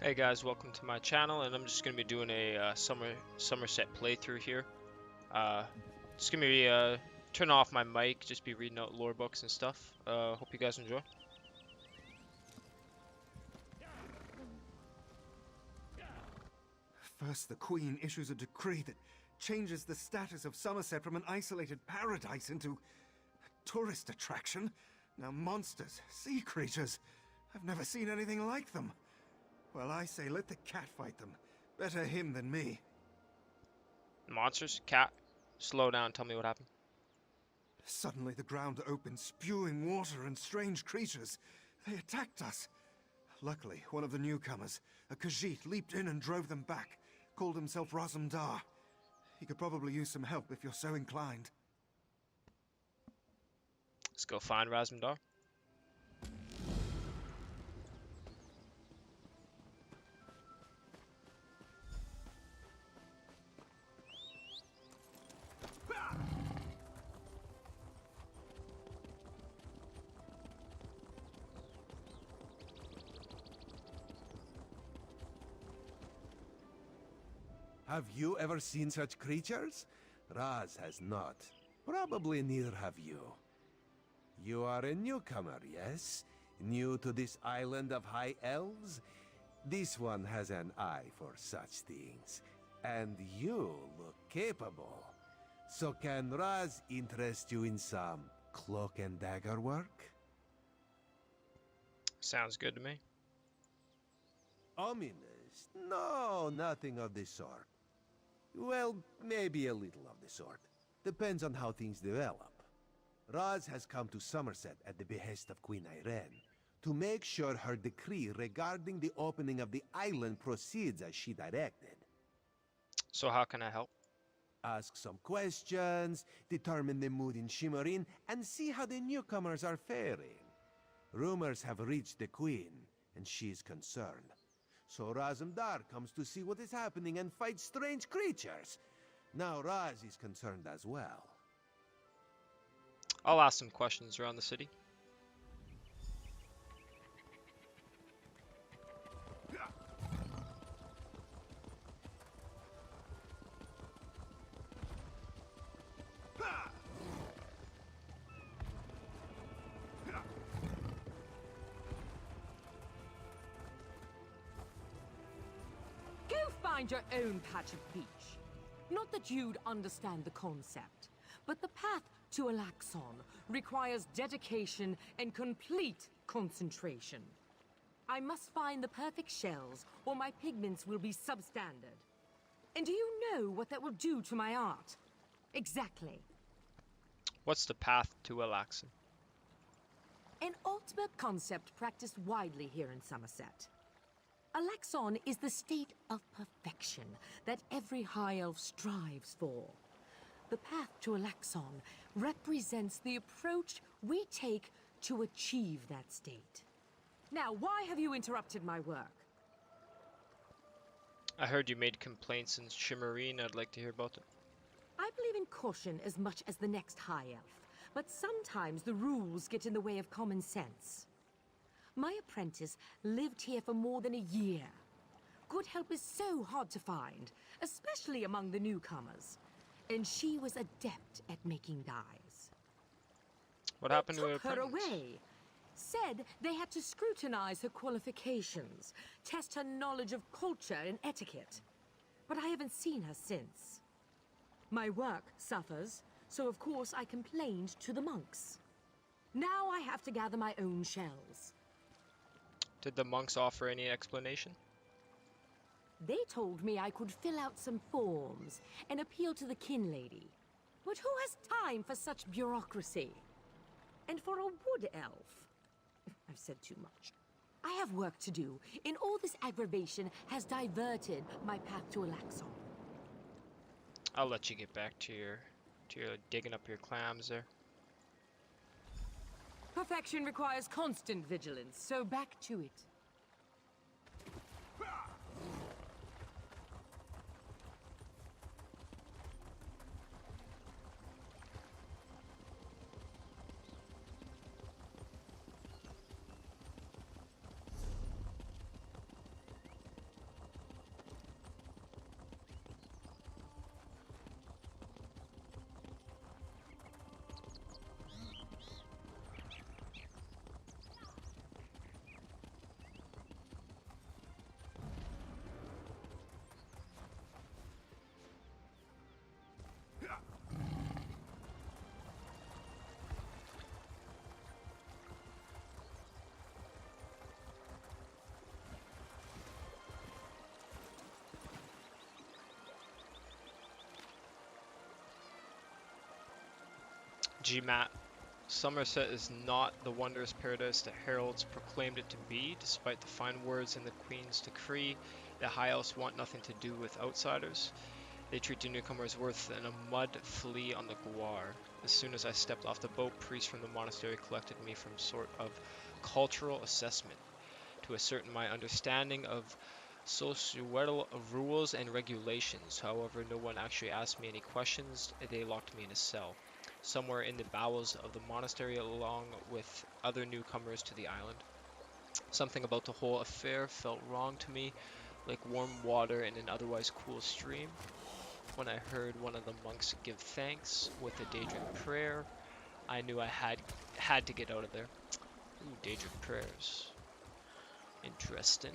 Hey guys, welcome to my channel, and I'm just going to be doing a Summerset playthrough here. Just going to be turn off my mic, just be reading out lore books and stuff. Hope you guys enjoy. First, the Queen issues a decree that changes the status of Summerset from an isolated paradise into a tourist attraction. Now monsters, sea creatures, I've never seen anything like them. Well, I say let the cat fight them. Better him than me. Monsters? Cat? Slow down, tell me what happened. Suddenly the ground opened, spewing water and strange creatures. They attacked us. Luckily, one of the newcomers, a Khajiit, leaped in and drove them back. Called himself Razumdar. He could probably use some help if you're so inclined. Let's go find Razumdar. Have you ever seen such creatures? Raz has not. Probably neither have you. You are a newcomer, yes? New to this island of high elves? This one has an eye for such things. And you look capable. So can Raz interest you in some cloak and dagger work? Sounds good to me. Ominous? No, nothing of the sort. Well, maybe a little of the sort. Depends on how things develop. Raz has come to Summerset at the behest of Queen Irene to make sure her decree regarding the opening of the island proceeds as she directed. So how can I help? Ask some questions, determine the mood in Shimmerin, and see how the newcomers are faring. Rumors have reached the Queen, and she is concerned. So Razumdar comes to see what is happening and fight strange creatures. Now Raz is concerned as well. I'll ask some questions around the city. Find your own patch of beach. Not that you'd understand the concept, but the path to Alaxon requires dedication and complete concentration. I must find the perfect shells, or my pigments will be substandard. And do you know what that will do to my art? Exactly. What's the path to Alaxon? An ultimate concept practiced widely here in Summerset. Alaxon is the state of perfection that every High Elf strives for. The path to Alaxon represents the approach we take to achieve that state. Now, why have you interrupted my work? I heard you made complaints in Shimmerin. I'd like to hear about them. I believe in caution as much as the next High Elf, but sometimes the rules get in the way of common sense. My apprentice lived here for more than a year. Good help is so hard to find, especially among the newcomers. And she was adept at making dyes. What happened to They her took her apprentice? away. Said they had to scrutinize her qualifications, test her knowledge of culture and etiquette. But I haven't seen her since. My work suffers, so of course I complained to the monks. Now I have to gather my own shells. Did the monks offer any explanation? They told me I could fill out some forms and appeal to the kin lady. But who has time for such bureaucracy? And for a wood elf? I've said too much. I have work to do, and all this aggravation has diverted my path to Alaxon. I'll let you get back to your digging up your clams there. Perfection requires constant vigilance, so back to it. GMAT. Summerset is not the wondrous paradise the heralds proclaimed it to be, despite the fine words in the Queen's decree. The High Elves want nothing to do with outsiders. They treat the newcomers worse than a mud flea on the Guar. As soon as I stepped off the boat, priests from the monastery collected me from sort of cultural assessment to ascertain my understanding of societal rules and regulations. However, no one actually asked me any questions. They locked me in a cell, somewhere in the bowels of the monastery, along with other newcomers to the island. Something about the whole affair felt wrong to me, like warm water in an otherwise cool stream. When I heard one of the monks give thanks with a daedric prayer, I knew I had to get out of there. Ooh, daedric prayers. Interesting.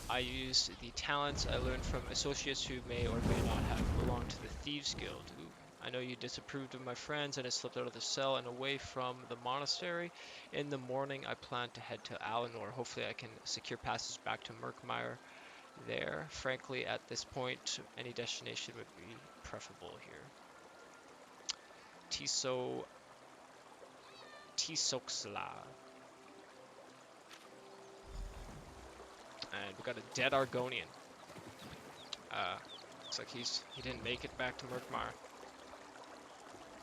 I used the talents I learned from associates who may or may not have belonged to the Thieves Guild. Ooh, I know you disapproved of my friends, and I slipped out of the cell and away from the monastery. In the morning, I plan to head to Alinor. Hopefully I can secure passage back to Murkmire there. Frankly, at this point, any destination would be preferable here. Tisoxla. And we got a dead Argonian. Looks like he didn't make it back to Murkmire.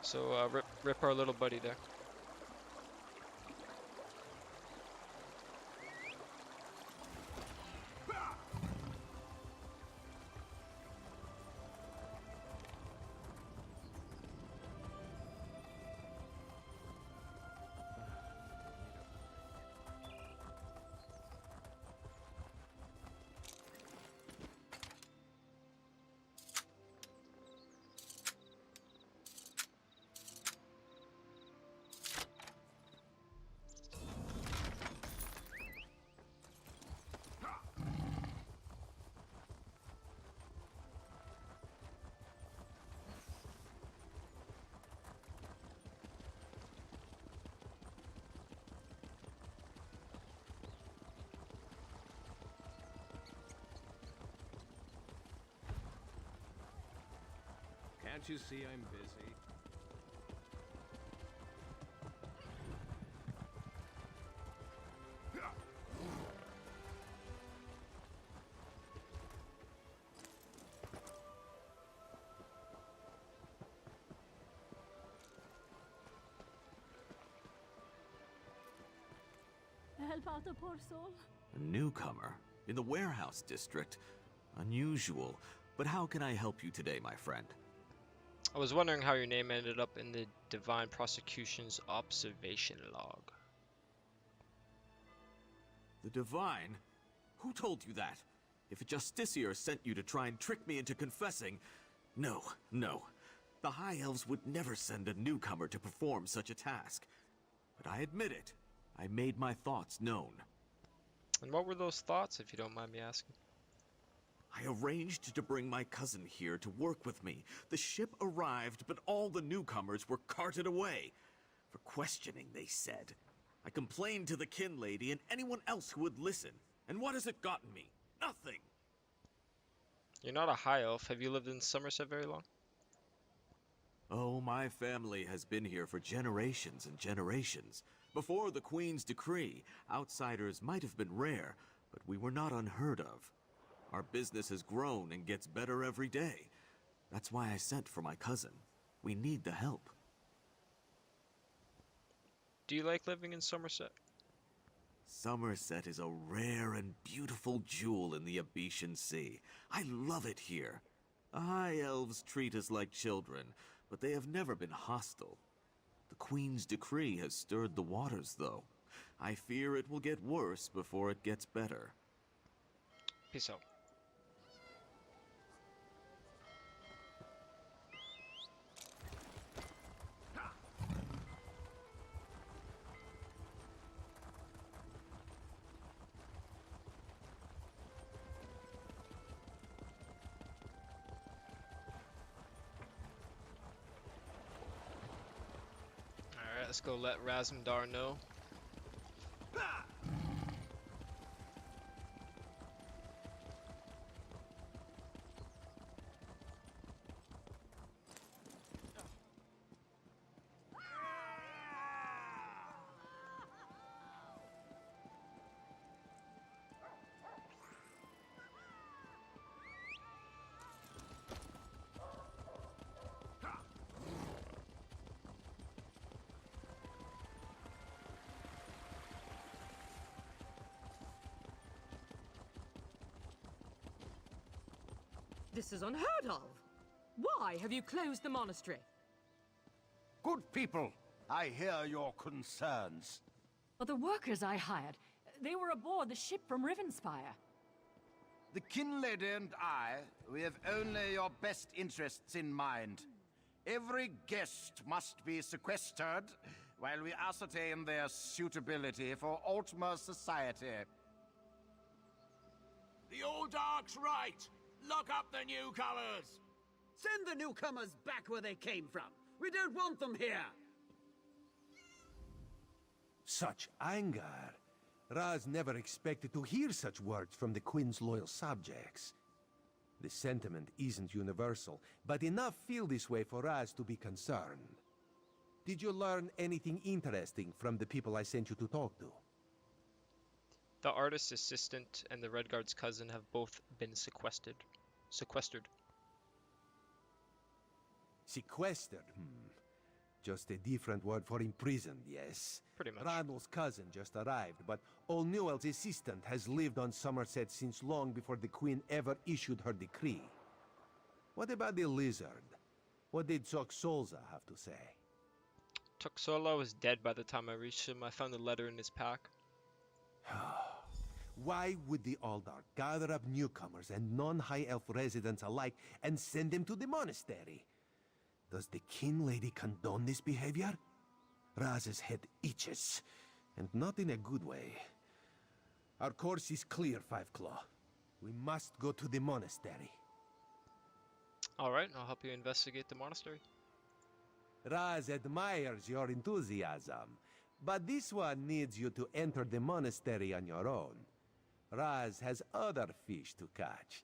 So rip our little buddy there. Can't you see I'm busy? Help out the poor soul. A newcomer in the warehouse district. Unusual. But how can I help you today, my friend? I was wondering how your name ended up in the Divine Prosecution's observation log. The Divine? Who told you that? If a justiciar sent you to try and trick me into confessing... No. The High Elves would never send a newcomer to perform such a task. But I admit it. I made my thoughts known. And what were those thoughts, if you don't mind me asking? I arranged to bring my cousin here to work with me. The ship arrived, but all the newcomers were carted away. For questioning, they said. I complained to the kin lady and anyone else who would listen. And what has it gotten me? Nothing! You're not a high elf. Have you lived in Summerset very long? Oh, my family has been here for generations and generations. Before the Queen's decree, outsiders might have been rare, but we were not unheard of. Our business has grown and gets better every day. That's why I sent for my cousin. We need the help. Do you like living in Summerset? Summerset is a rare and beautiful jewel in the Abetian Sea. I love it here. The High Elves treat us like children, but they have never been hostile. The Queen's decree has stirred the waters, though. I fear it will get worse before it gets better. Peace out. Alright, let's go let Razmdar know. This is unheard of. Why have you closed the monastery? Good people, I hear your concerns. But the workers I hired, they were aboard the ship from Rivenspire. The Kin Lady and I, we have only your best interests in mind. Every guest must be sequestered while we ascertain their suitability for Altmer society. The old Dark's right. Lock up the newcomers. Send the newcomers back where they came from. We don't want them here. Such anger. Raz never expected to hear such words from the Queen's loyal subjects. The sentiment isn't universal, but enough feel this way for Raz to be concerned. Did you learn anything interesting from the people I sent you to talk to? The artist's assistant and the Red Guard's cousin have both been sequestered. Sequestered. Just a different word for imprisoned, yes. Pretty much. Randall's cousin just arrived, but old Newell's assistant has lived on Summerset since long before the Queen ever issued her decree. What about the lizard? What did Soxolza have to say? Toxola was dead by the time I reached him. I found a letter in his pack. Why would the Aldark gather up newcomers and non-High Elf residents alike and send them to the monastery? Does the Kin Lady condone this behavior? Raz's head itches, and not in a good way. Our course is clear, Five Claw. We must go to the monastery. Alright, I'll help you investigate the monastery. Raz admires your enthusiasm, but this one needs you to enter the monastery on your own. Raz has other fish to catch.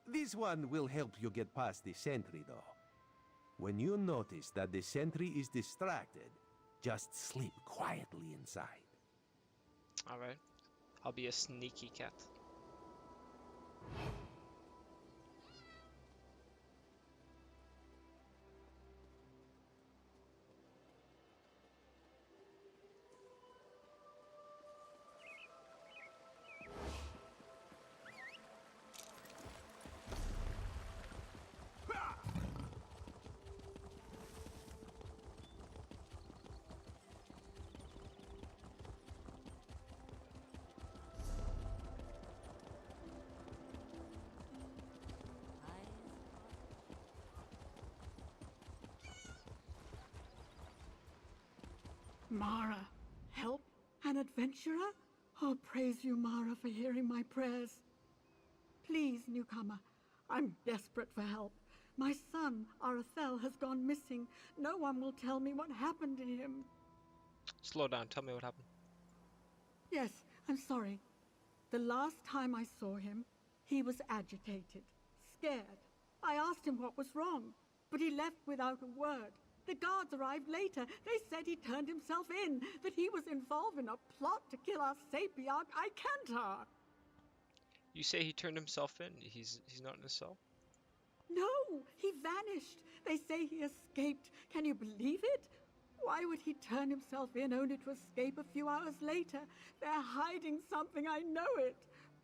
This one will help you get past the sentry, though. When you notice that the sentry is distracted, just sleep quietly inside. Alright. I'll be a sneaky cat. Mara, help? An adventurer? Oh, praise you, Mara, for hearing my prayers. Please, newcomer, I'm desperate for help. My son, Arathel, has gone missing. No one will tell me what happened to him. Slow down, tell me what happened. Yes, I'm sorry. The last time I saw him, he was agitated, scared. I asked him what was wrong, but he left without a word. The guards arrived later. They said he turned himself in, that he was involved in a plot to kill our Sapiarch, Icantar. You say he turned himself in? He's not in a cell? No, he vanished. They say he escaped. Can you believe it? Why would he turn himself in only to escape a few hours later? They're hiding something, I know it.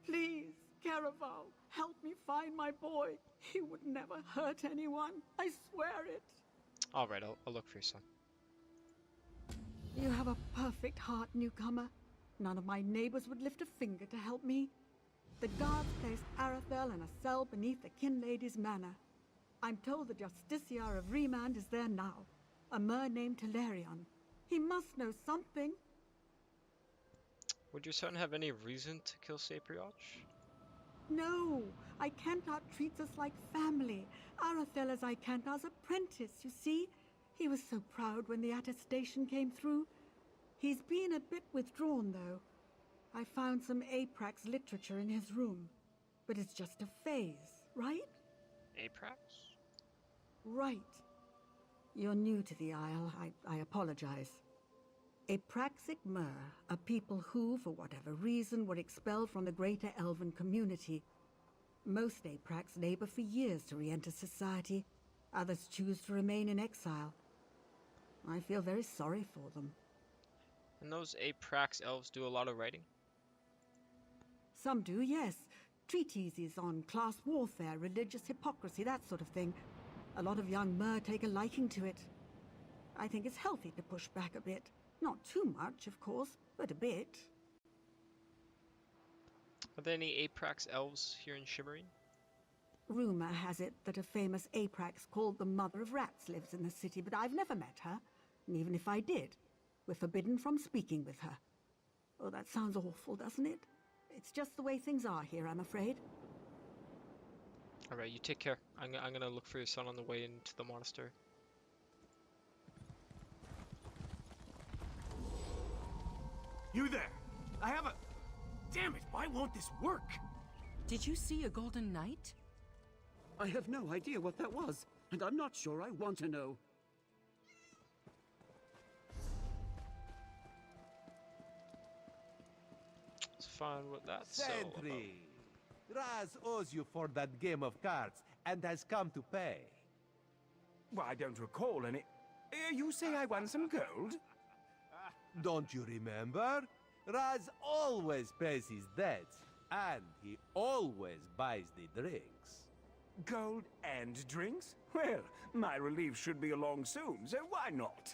Please, Caraval, help me find my boy. He would never hurt anyone. I swear it. Alright, I'll look for your son. You have a perfect heart, newcomer. None of my neighbors would lift a finger to help me. The guards placed Arathel in a cell beneath the Kin Lady's manor. I'm told the Justiciar of Remand is there now. A mer named Telerion. He must know something. Would your son have any reason to kill Sapriotch? No, Icantar treats us like family. Arathel is Icantar's apprentice, you see. He was so proud when the attestation came through. He's been a bit withdrawn, though. I found some Aprax literature in his room. But it's just a phase, right? Aprax? Right. You're new to the Isle. I apologize. Apraxic Mer, a people who, for whatever reason, were expelled from the greater Elven community. Most Aprax labor for years to re-enter society. Others choose to remain in exile. I feel very sorry for them. And those Aprax elves do a lot of writing? Some do, yes. Treatises on class warfare, religious hypocrisy, that sort of thing. A lot of young mer take a liking to it. I think it's healthy to push back a bit. Not too much, of course, but a bit. Are there any Aprax elves here in Shimmering? Rumor has it that a famous Aprax called the Mother of Rats lives in the city, but I've never met her. And even if I did, we're forbidden from speaking with her. Oh, that sounds awful, doesn't it? It's just the way things are here, I'm afraid. Alright, you take care. I'm gonna look for your son on the way into the monastery. You there! I have a... Damn it, why won't this work? Did you see a golden knight? I have no idea what that was, and I'm not sure I want to know. Let's find what that's all about. Sentry! Raz owes you for that game of cards and has come to pay. Well, I don't recall any... you say I won some gold? Don't you remember? Raz always pays his debts, and he always buys the drinks. Gold and drinks? Well, my relief should be along soon, so why not?